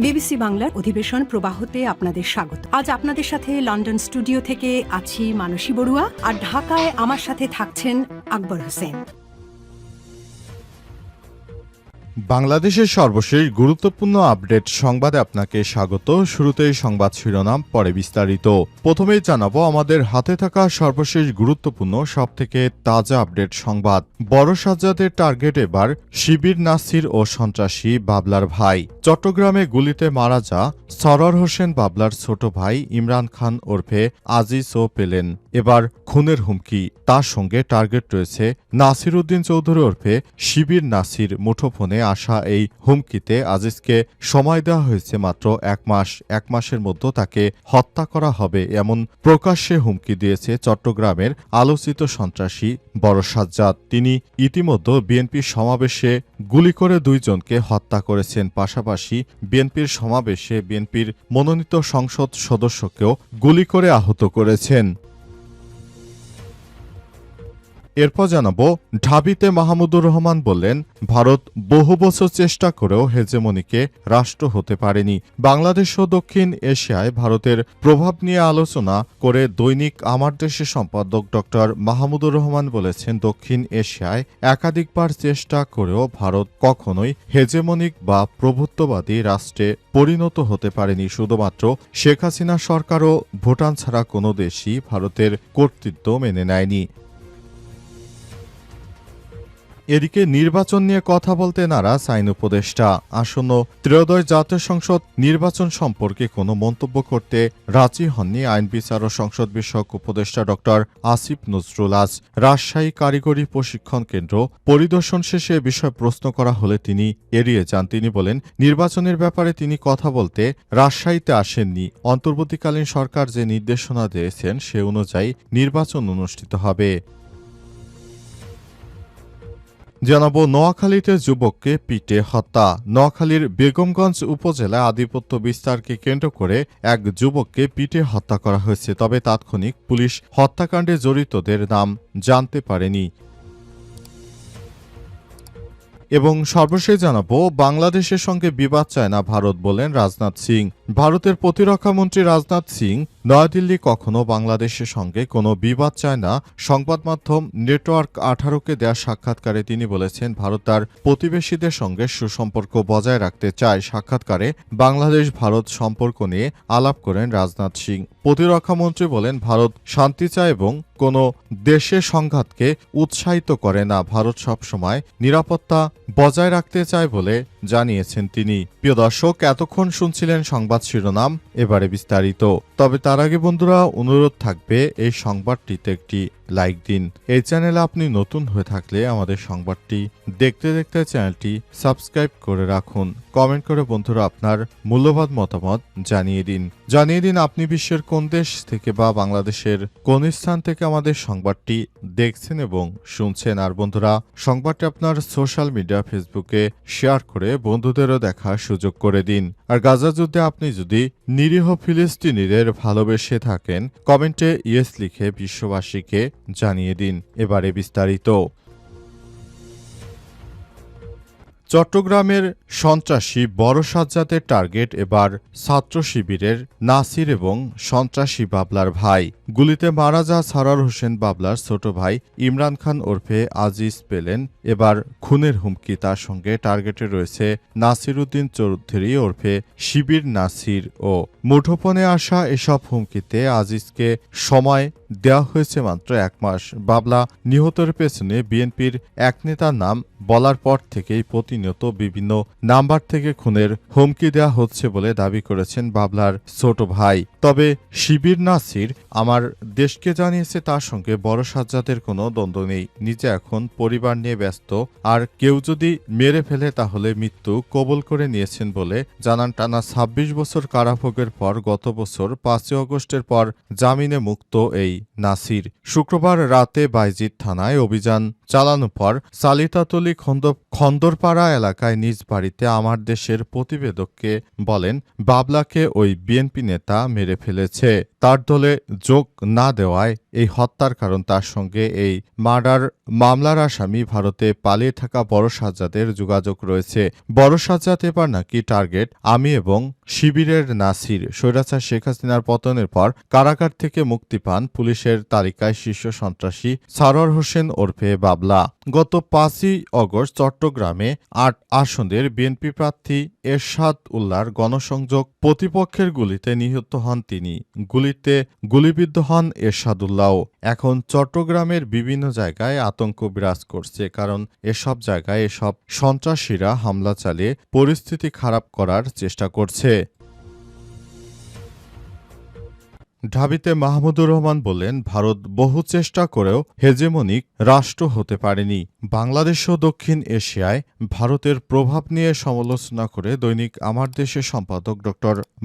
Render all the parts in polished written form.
BBC বাংলার অধিবেশন প্রবাহতে আপনাদের স্বাগত। আজ আপনাদের সাথে লন্ডন স্টুডিও থেকে আছি মানসী বড়ুয়া, আর ঢাকায় আমার সাথে থাকছেন আকবর হোসেন। বাংলাদেশের সর্বশেষ গুরুত্বপূর্ণ আপডেট সংবাদে আপনাকে স্বাগত। শুরুতেই সংবাদ শিরোনাম, পরে বিস্তারিত। প্রথমেই জানাবো আমাদের হাতে থাকা সর্বশেষ গুরুত্বপূর্ণ সবথেকে তাজা আপডেট সংবাদ। বড় সাজ্জাদের টার্গেট এবার শিবির নাসির ও সন্ত্রাসী বাবলার ভাই। চট্টগ্রামে গুলিতে মারা যা সরওয়ার হোসেন বাবলার ছোট ভাই ইমরান খান ওরফে আজিজও পেলেন এবার খুনের হুমকি। তার সঙ্গে টার্গেট রয়েছে নাসির উদ্দিন চৌধুরী ওরফে শিবির নাসির। মুঠোফোনে আসা এই হুমকিতে আজিজকে সময় দেওয়া হয়েছে মাত্র 1 মাস। 1 মাসের মধ্যে তাকে হত্যা করা হবে এমন প্রকাশ্যে হুমকি দিয়েছে চট্টগ্রামের আলোচিত সন্ত্রাসী বড় সাজ্জাদ। তিনি ইতিমধ্যে বিএনপির সমাবেশে গুলি করে 2 জনকে হত্যা করেছেন। পাশাপাশি বিএনপির সমাবেশে বিএনপির মনোনীত সংসদ সদস্যকেও গুলি করে আহত করেছেন। এরপর জানাবো, ঢাবিতে মাহমুদুর রহমান বললেন, ভারত বহু বছর চেষ্টা করেও হেজেমনিকে রাষ্ট্র হতে পারেনি। বাংলাদেশ ও দক্ষিণ এশিয়ায় ভারতের প্রভাব নিয়ে আলোচনা করে দৈনিক আমার দেশের সম্পাদক ড মাহমুদুর রহমান বলেছেন, দক্ষিণ এশিয়ায় একাধিকবার চেষ্টা করেও ভারত কখনোই হেজেমনিক বা প্রভুত্ববাদী রাষ্ট্রে পরিণত হতে পারেনি। শুধুমাত্র শেখ হাসিনা সরকার ও ভুটান ছাড়া কোনো দেশই ভারতের কর্তৃত্ব মেনে নেয়নি। এদিকে নির্বাচন নিয়ে কথা বলতে নারাজ আইন উপদেষ্টা। আসন্ন ত্রয়োদশ জাতীয় সংসদ নির্বাচন সম্পর্কে কোনো মন্তব্য করতে রাজি হননি আইন বিচার ও সংসদ বিষয়ক উপদেষ্টা ড আসিফ নজরুল। আজ রাজশাহী কারিগরি প্রশিক্ষণ কেন্দ্র পরিদর্শন শেষে এ বিষয়ে প্রশ্ন করা হলে তিনি এড়িয়ে যান। তিনি বলেন, নির্বাচনের ব্যাপারে তিনি কথা বলতে রাজশাহীতে আসেননি। অন্তর্বর্তীকালীন সরকার যে নির্দেশনা দিয়েছেন সে অনুযায়ী নির্বাচন অনুষ্ঠিত হবে। জানাবো, নোয়াখালীতে যুবককে পিটে হত্যা। নোয়াখালীর বেগমগঞ্জ উপজেলায় আধিপত্য বিস্তারকে কেন্দ্র করে এক যুবককে পিটে হত্যা করা হয়েছে। তবে তাৎক্ষণিক পুলিশ হত্যাকাণ্ডে জড়িতদের নাম জানতে পারেনি। এবং সর্বশেষ জানাবো, বাংলাদেশের সঙ্গে বিবাদ চায় না ভারত বলেন রাজনাথ সিং। ভারতের প্রতিরক্ষামন্ত্রী রাজনাথ সিং নয়াদিল্লি কখনো বাংলাদেশের সঙ্গে কোনো বিবাদ চায় না। সংবাদ মাধ্যম নেটওয়ার্ক 18কে দেওয়া সাক্ষাৎকারে তিনি বলেছেন, ভারত তার প্রতিবেশীদের সঙ্গে সুসম্পর্ক বজায় রাখতে চায়। সাক্ষাৎকারে বাংলাদেশ ভারত সম্পর্ক নিয়ে আলাপ করেন রাজনাথ সিং। প্রতিরক্ষামন্ত্রী বলেন, ভারত শান্তি চায় এবং কোনো দেশের সংঘাতকে উৎসাহিত করে না। ভারত সবসময় নিরাপত্তা বজায় রাখতে চায় বলে জানিয়েছেন তিনি। প্রিয় দর্শক, এতক্ষণ শুনছিলেন সংবাদ শিরোনাম, এবারে বিস্তারিত। তবে তার আগে বন্ধুরা, অনুরোধ থাকবে এই সংবাদটিতে একটি লাইক দিন। এই চ্যানেলে আপনি নতুন হয়ে থাকলে আমাদের সংবাদটি দেখতে দেখতে চ্যানেলটি সাবস্ক্রাইব করে রাখুন। কমেন্ট করে বন্ধুরা আপনার মূল্যবান মতামত জানিয়ে দিন আপনি বিশ্বের কোন দেশ থেকে বা বাংলাদেশের কোন স্থান থেকে আমাদের সংবাদটি দেখছেন এবং শুনছেন। আর বন্ধুরা, সংবাদটি আপনার সোশ্যাল মিডিয়া ফেসবুকে শেয়ার করে বন্ধুদেরও দেখার সুযোগ করে দিন। আর গাজা যুদ্ধে আপনি যদি নিরীহ ফিলিস্তিনিদের ভালোবেসে থাকেন, কমেন্টে ইয়েস লিখে বিশ্ববাসীকে জানিয়ে দিন। এবারে বিস্তারিত। চট্টগ্রামের সন্ত্রাসী বড় সাজ্জাদের টার্গেট এবার ছাত্র শিবিরের নাসির এবং সন্ত্রাসী বাবলার ভাই। গুলিতে মারা যা সরওয়ার হোসেন বাবলার ছোট ভাই ইমরান খান ওরফে আজিজ পেলেন এবার খুনের হুমকি। তার সঙ্গে টার্গেটে রয়েছে নাসির উদ্দিন চৌধুরী ওরফে শিবির নাসির ও মুঠোফোনে আসা এসব হুমকিতে আজিজকে সময় দেওয়া হয়েছে মাত্র 1 মাস। বাবলা নিহতের পেছনে বিএনপির এক নেতার নাম বলার পর থেকেই প্রতিনিয়ত বিভিন্ন নাম্বার থেকে খুনের হুমকি দেওয়া হচ্ছে বলে দাবি করেছেন বাবলার ছোট ভাই। তবে শিবির নাসির আমার দেশকে জানিয়েছে তার সঙ্গে বড় সাজ্জাদের কোনো দ্বন্দ্ব নেই। নিজে এখন পরিবার নিয়ে ব্যস্ত, আর কেউ যদি মেরে ফেলে তাহলে মৃত্যু কবুল করে নিয়েছেন বলে জানান। টানা 26 বছর কারাভোগের পর গত বছর 5 আগস্টের পর জামিনে মুক্ত এই নাসির শুক্রবার রাতে বাইজিদ থানায় অভিযান চালানোর পর সালিতাতলী খন্দরপাড়া এলাকায় নিজ বাড়িতে আমার দেশের প্রতিবেদককে বলেন, বাবলাকে ওই বিএনপি নেতা মেরে ফেলেছে। তার দলে যোগ না দেওয়ায় এই হত্যার কারণ। তার সঙ্গে এই মার্ডার মামলার আসামি ভারতে পালিয়ে থাকা বড় সাজ্জাদের যোগাযোগ রয়েছে। বড় সাজ্জাদ এবার নাকি টার্গেট আমি এবং শিবিরের নাসির। স্বৈরাচার শেখ হাসিনার পতনের পর কারাগার থেকে মুক্তি পান পুলিশের তালিকায় শীর্ষ সন্ত্রাসী সারোয়ার হোসেন ওরফে বাবলা। গত 5ই অগস্ট চট্টগ্রামে 8 আসনের বিএনপি প্রার্থী এরশাদ উল্লাহর গণসংযোগ প্রতিপক্ষের গুলিতে নিহত হন তিনি। গুলিতে গুলিবিদ্ধ হন এরশাদ উল্লাহ। এখন চট্টগ্রামের বিভিন্ন জায়গায় আতঙ্ক বিরাজ করছে, কারণ এসব জায়গায় এসব সন্ত্রাসীরা হামলা চালিয়ে পরিস্থিতি খারাপ করার চেষ্টা করছে। ঢাবিতে মাহমুদুর রহমান বললেন, ভারত বহু চেষ্টা করেও হেজেমনিক রাষ্ট্র হতে পারেনি। বাংলাদেশ ও দক্ষিণ এশিয়ায় ভারতের প্রভাব নিয়ে সমালোচনা করে দৈনিক আমার দেশের সম্পাদক ড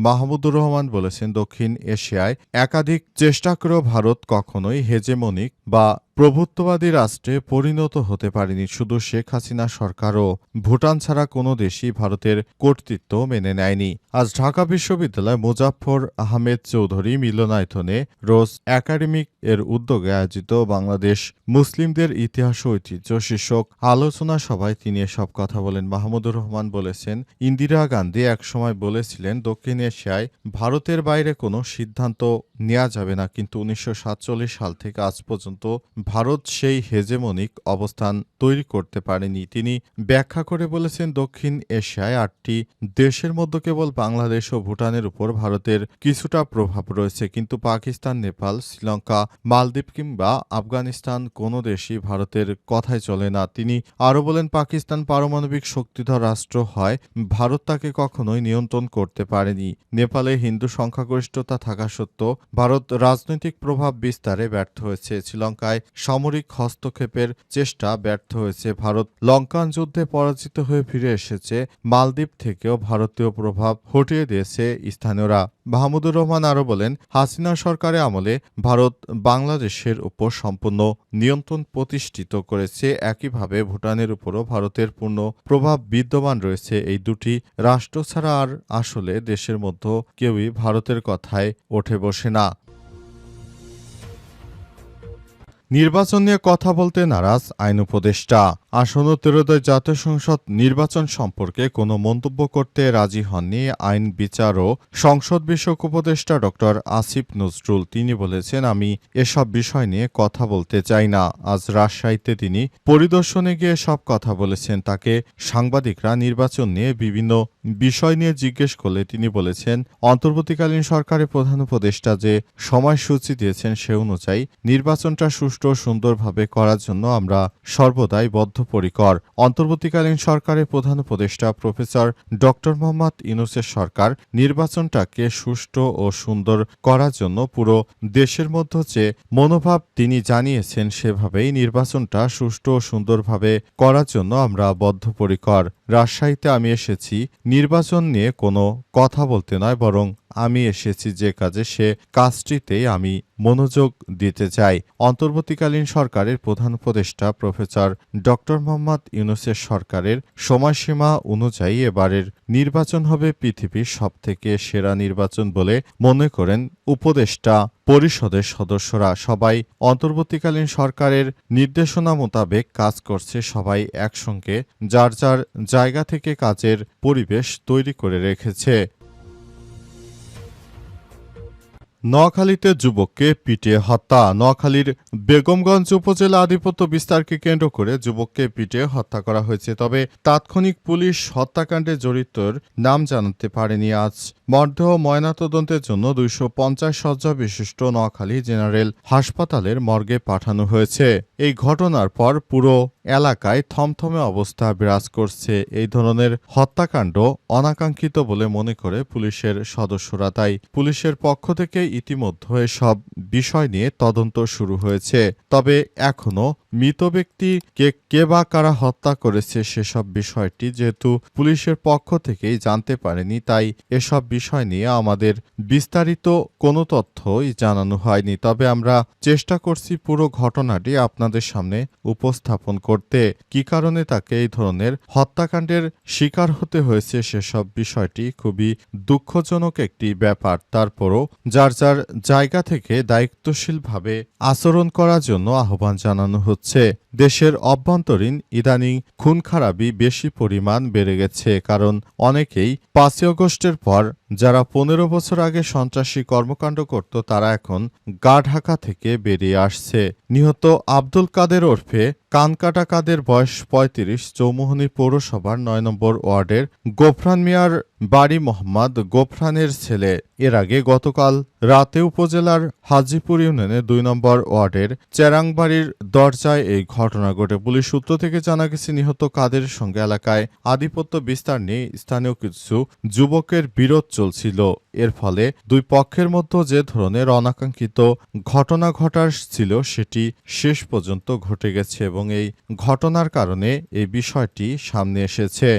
মাহমুদুর রহমান বলেছেন, দক্ষিণ এশিয়ায় একাধিক চেষ্টা করেও ভারত কখনোই হেজেমনিক বা প্রভুত্ববাদী রাষ্ট্রে পরিণত হতে পারেনি। শুধু শেখ হাসিনা সরকার ও ভুটান ছাড়া কোনো দেশই ভারতের কর্তৃত্ব মেনে নেয়নি। আজ ঢাকা বিশ্ববিদ্যালয় মোজাফফর আহমেদ চৌধুরী মিলনায়তনে রোজ একাডেমিক এর উদ্যোগে আয়োজিত বাংলাদেশ মুসলিমদের ইতিহাস ও ঐতিহ্য শীর্ষক আলোচনা সভায় তিনি এসব কথা বলেন। মাহমুদুর রহমান বলেছেন, ইন্দিরা গান্ধী একসময় বলেছিলেন দক্ষিণ এশিয়ায় ভারতের বাইরে কোনো সিদ্ধান্ত নেওয়া যাবে না, কিন্তু 1947 সাল থেকে আজ পর্যন্ত ভারত সেই হেজেমনিক অবস্থান তৈরি করতে পারেনি। তিনি ব্যাখ্যা করে বলেছেন, দক্ষিণ এশিয়ায় 8টি দেশের মধ্যে কেবল বাংলাদেশ ও ভুটানের উপর ভারতের কিছুটা প্রভাব রয়েছে, কিন্তু পাকিস্তান, নেপাল, শ্রীলঙ্কা, মালদ্বীপ কিংবা আফগানিস্তান কোনো দেশই ভারতের কথাই চলে না। তিনি আরও বলেন, পাকিস্তান পারমাণবিক শক্তিধর রাষ্ট্র হয়, ভারত তাকে কখনোই নিয়ন্ত্রণ করতে পারেনি। নেপালে হিন্দু সংখ্যাগরিষ্ঠতা থাকা সত্ত্বেও ভারত রাজনৈতিক প্রভাব বিস্তারে ব্যর্থ হয়েছে। শ্রীলঙ্কায় সামরিক হস্তক্ষেপের চেষ্টা ব্যর্থ হয়েছে। ভারত লঙ্কান যুদ্ধে পরাজিত হয়ে ফিরে এসেছে। মালদ্বীপ থেকেও ভারতীয় প্রভাব হটিয়ে দিয়েছে স্থানীয়রা। মাহমুদুর রহমান আরও বলেন, হাসিনা সরকারের আমলে ভারত বাংলাদেশের উপর সম্পূর্ণ নিয়ন্ত্রণ প্রতিষ্ঠিত করেছে। একইভাবে ভুটানের উপরও ভারতের পূর্ণ প্রভাব বিদ্যমান রয়েছে। এই দুটি রাষ্ট্র ছাড়া আর আসলে দেশের মধ্যে কেউই ভারতের কথায় ওঠে বসে না। নির্বাচন নিয়ে কথা বলতে নারাজ আইন উপদেষ্টা। আসন্ন 13th জাতীয় সংসদ নির্বাচন সম্পর্কে কোনো মন্তব্য করতে রাজি হননি আইন, বিচার ও সংসদ বিষয়ক উপদেষ্টা ড আসিফ নজরুল। তিনি বলেছেন, আমি এসব বিষয় নিয়ে কথা বলতে চাই না। আজ রাজশাহীতে তিনি পরিদর্শনে গিয়ে সব কথা বলেছেন। তাকে সাংবাদিকরা নির্বাচন নিয়ে বিভিন্ন বিষয় নিয়ে জিজ্ঞেস করলে তিনি বলেছেন, অন্তর্বর্তীকালীন সরকারের প্রধান উপদেষ্টা যে সময়সূচি দিয়েছেন সে অনুযায়ী নির্বাচনটা সুষ্ঠু ও সুন্দরভাবে করার জন্য আমরা সর্বদাই বদ্ধপরিকর। অন্তর্বর্তীকালীন সরকারের প্রধান উপদেষ্টা প্রফেসর ড মোহাম্মদ ইউনূসের সরকার নির্বাচনটাকে সুষ্ঠু ও সুন্দর করার জন্য পুরো দেশের মধ্যে যে মনোভাব তিনি জানিয়েছেন সেভাবেই নির্বাচনটা সুষ্ঠু ও সুন্দরভাবে করার জন্য আমরা বদ্ধপরিকর। রাজশাহীতে আমি এসেছি নির্বাচন নিয়ে কোনো কথা বলতে নয়, বরং আমি এসেছি যে কাজে সে কাজটিতেই আমি মনোযোগ দিতে চাই। অন্তর্বর্তীকালীন সরকারের প্রধান উপদেষ্টা প্রফেসর ড মোহাম্মদ ইউনূসের সরকারের সময়সীমা অনুযায়ী এবারের নির্বাচন হবে পৃথিবীর সবথেকে সেরা নির্বাচন বলে মনে করেন উপদেষ্টা পরিষদের সদস্যরা। সবাই অন্তর্বর্তীকালীন সরকারের নির্দেশনা মোতাবেক কাজ করছে। সবাই একসঙ্গে যার যার জায়গা থেকে কাজের পরিবেশ তৈরি করে রেখেছে। নোয়াখালীতে যুবককে পিটিয়ে হত্যা। নোয়াখালীর বেগমগঞ্জ উপজেলা আধিপত্য বিস্তারকে কেন্দ্র করে যুবককে পিটিয়ে হত্যা করা হয়েছে। তবে তাৎক্ষণিক পুলিশ হত্যাকাণ্ডে জড়িতর নাম জানাতে পারেনি। আজ মরদেহ ময়নাতদন্তের জন্য 250 শয্যা বিশিষ্ট নোয়াখালী জেনারেল হাসপাতালের মর্গে পাঠানো হয়েছে। এই ঘটনার পর পুরো এলাকায় থমথমে অবস্থা বিরাজ করছে। এই ধরনের হত্যাকাণ্ড অনাকাঙ্ক্ষিত বলে মনে করে পুলিশের সদস্যরা। তাই পুলিশের পক্ষ থেকে ইতিমধ্যে সব বিষয় নিয়ে তদন্ত শুরু হয়েছে। তবে এখনও মৃত ব্যক্তিকে কে বা কারা হত্যা করেছে সেসব বিষয়টি যেহেতু পুলিশের পক্ষ থেকেই জানতে পারেনি, তাই এসব বিষয় নিয়ে আমাদের বিস্তারিত কোনো তথ্যই জানানো হয়নি। তবে আমরা চেষ্টা করছি পুরো ঘটনাটি আপনাদের সামনে উপস্থাপন করতে। কী কারণে তাকে এই ধরনের হত্যাকাণ্ডের শিকার হতে হয়েছে সেসব বিষয়টি খুবই দুঃখজনক একটি ব্যাপার। তারপরও যার যার জায়গা থেকে দায়িত্বশীলভাবে আচরণ করার জন্য আহ্বান জানানো হচ্ছে। দেশের অভ্যন্তরীণ ইদানিং খুন খারাপি বেশি পরিমাণ বেড়ে গেছে, কারণ অনেকেই 5ই আগস্টের পর যারা 15 বছর আগে সন্ত্রাসী কর্মকাণ্ড করত তারা এখন গা ঢাকা থেকে বেরিয়ে আসছে। নিহত আব্দুল কাদের ওরফে কানকাটা কাদের বয়স 35, চৌমুহনী পৌরসভার 9 নম্বর ওয়ার্ডের গোফরান মিয়ার বাড়ি মোহাম্মদ গোফরানের ছেলে। এর আগে গতকাল রাতে উপজেলার হাজীপুর ইউনিয়নের 2 নম্বর ওয়ার্ডের চেরাংবাড়ির দরজায় এই ঘটনা ঘটে। পুলিশ সূত্র থেকে জানা গেছে নিহত কাদের সঙ্গে এলাকায় আধিপত্য বিস্তার নিয়ে স্থানীয় কিছু যুবকের বিরোধ চলছিল। এর ফলে দুই পক্ষের মধ্যে যে ধরনের অনাকাঙ্ক্ষিত ঘটনা ঘটার ছিল সেটি শেষ পর্যন্ত ঘটে গেছে এবং এই ঘটনার কারণে এই বিষয়টি সামনে এসেছে।